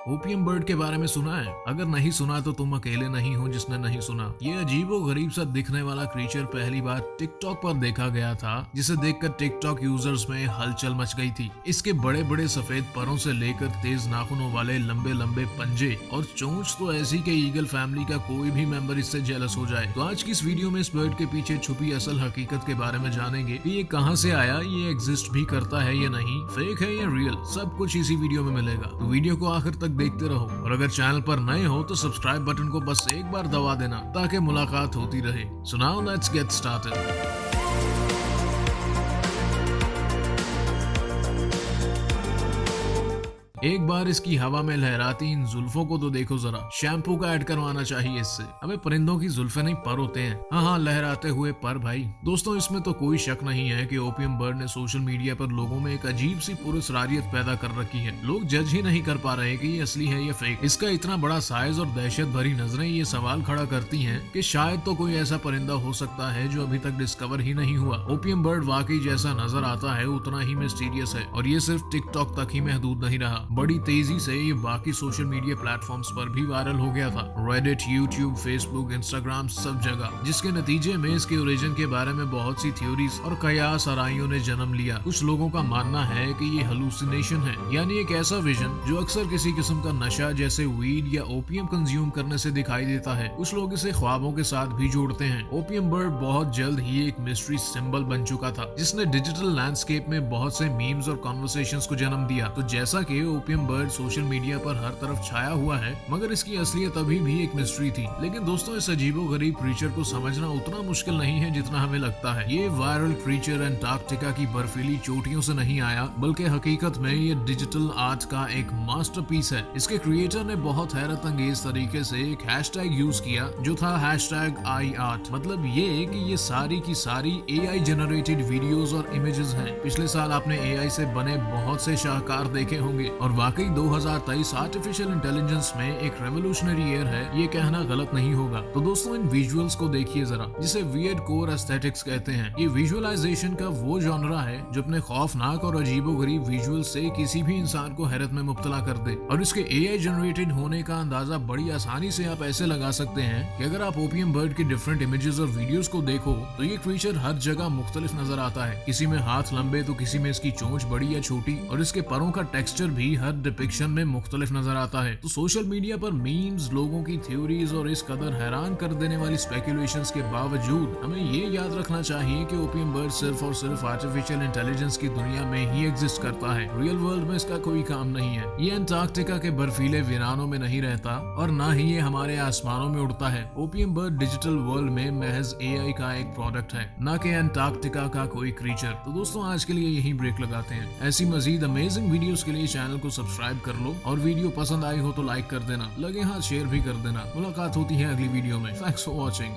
Opium bird के बारे में सुना है? अगर नहीं सुना तो तुम अकेले नहीं हो जिसने नहीं सुना। ये अजीबो गरीब सा दिखने वाला क्रीचर पहली बार टिकटॉक पर देखा गया था, जिसे देखकर टिकटॉक यूजर्स में हलचल मच गई थी। इसके बड़े बड़े सफेद परों से लेकर तेज नाखूनों वाले लंबे लंबे पंजे और चोंच तो ऐसी कि ईगल फैमिली का कोई भी मेंबर इससे जेलस हो जाए। तो आज की इस वीडियो में इस बर्ड के पीछे छुपी असल हकीकत के बारे में जानेंगे कि ये कहां से आया, ये एग्जिस्ट भी करता है या नहीं, फेक है या रियल, सब कुछ इसी वीडियो में मिलेगा। तो वीडियो को आखिर तक देखते रहो और अगर चैनल पर नए हो तो सब्सक्राइब बटन को बस एक बार दबा देना ताकि मुलाकात होती रहे। So now let's get started. एक बार इसकी हवा में लहराती इन जुल्फों को तो देखो जरा, शैम्पू का ऐड करवाना चाहिए इससे। हमें परिंदों की जुल्फे नहीं पर होते हैं। हाँ, लहराते हुए पर भाई। दोस्तों, इसमें तो कोई शक नहीं है कि ओपियम बर्ड ने सोशल मीडिया पर लोगों में एक अजीब सी पुरस्कारियत पैदा कर रखी है। लोग जज ही नहीं कर पा रहे कि ये असली है या फेक। इसका इतना बड़ा साइज और दहशत भरी नजरें ये सवाल खड़ा करती हैं कि शायद तो कोई ऐसा परिंदा हो सकता है जो अभी तक डिस्कवर ही नहीं हुआ। ओपियम बर्ड वाकई जैसा नजर आता है उतना ही मिस्टीरियस है और ये सिर्फ टिकटॉक तक ही महदूद नहीं रहा। बड़ी तेजी से ये बाकी सोशल मीडिया प्लेटफॉर्म्स पर भी वायरल हो गया था। रेडिट, यूट्यूब, फेसबुक, इंस्टाग्राम, सब जगह, जिसके नतीजे में इसके ओरिजिन के बारे में बहुत सी थ्योरीज और कयास आराइयों ने जन्म लिया। कुछ लोगों का मानना है कि ये हेलुसिनेशन है, यानी एक ऐसा विजन जो अक्सर किसी किस्म का नशा जैसे वीड या ओपियम कंज्यूम करने से दिखाई देता है। कुछ लोग इसे ख्वाबों के साथ भी जोड़ते हैं। ओपियम बर्ड बहुत जल्द ही एक मिस्ट्री सिंबल बन चुका था, जिसने डिजिटल लैंडस्केप में बहुत से मीम्स और कॉन्वर्सेशंस को जन्म दिया। तो जैसा कि ओपियम बर्ड सोशल मीडिया पर हर तरफ छाया हुआ है, मगर इसकी असलियत अभी भी एक मिस्ट्री थी। लेकिन दोस्तों, इस अजीबो गरीब क्रीचर को समझना उतना मुश्किल नहीं है जितना हमें लगता है। ये वायरल क्रीचर अंटार्कटिका की बर्फीली चोटियों से नहीं आया, बल्कि हकीकत में ये डिजिटल आर्ट का एक मास्टरपीस है। इसके क्रिएटर ने बहुत हैरत अंगेज तरीके से एक हैशटैग यूज किया जो था #iArt। मतलब ये कि ये सारी की सारी AI जनरेटेड वीडियोस और इमेजेस हैं। पिछले साल आपने AI से बने बहुत से शाहकार देखे होंगे और वाकई 2023 आर्टिफिशियल इंटेलिजेंस में एक रेवोल्यूशनरी ईयर है, ये कहना गलत नहीं होगा। तो दोस्तों, इन विजुअल्स को देखिए जरा, जिसे वियर्ड कोर एस्थेटिक्स कहते हैं। ये विजुअलाइजेशन का वो जॉनरा है जो अपने खौफनाक और अजीबोगरीब विजुअल से किसी भी इंसान को हैरत में मुब्तला कर दे। और इसके AI जनरेटेड होने का अंदाजा बड़ी आसानी से आप ऐसे लगा सकते हैं कि अगर आप ओपियम बर्ड की डिफरेंट इमेजेस और वीडियोस को देखो तो ये क्रीचर हर जगह मुख्तलिफ नजर आता है। किसी में हाथ लंबे तो किसी में इसकी चोंच बड़ी या छोटी, और इसके परों का टेक्सचर भी हर डिपिक्शन में मुख्तलिफ नजर आता है। तो सोशल मीडिया पर मीम्स, लोगों की थ्योरीज और इस कदर हैरान कर देने वाली स्पेकुलेशंस के बावजूद हमें ये याद रखना चाहिए कि ओपियम बर्ड सिर्फ और सिर्फ आर्टिफिशियल इंटेलिजेंस की दुनिया में ही एग्जिस्ट करता है। रियल वर्ल्ड में इसका कोई काम नहीं है। ये अंटार्कटिका के बर्फीले वीरानों में नहीं रहता और ना ही ये हमारे आसमानों में उड़ता है। ओपियम बर्ड डिजिटल वर्ल्ड में महज AI का एक प्रोडक्ट है, ना कि अंटार्कटिका का कोई क्रीचर। तो दोस्तों, आज के लिए यही ब्रेक लगाते हैं। ऐसी मजीद अमेजिंग वीडियोस के लिए चैनल को सब्सक्राइब कर लो और वीडियो पसंद आई हो तो लाइक कर देना, लगे हाथ शेयर भी कर देना। मुलाकात होती है अगली वीडियो में। Thanks for watching.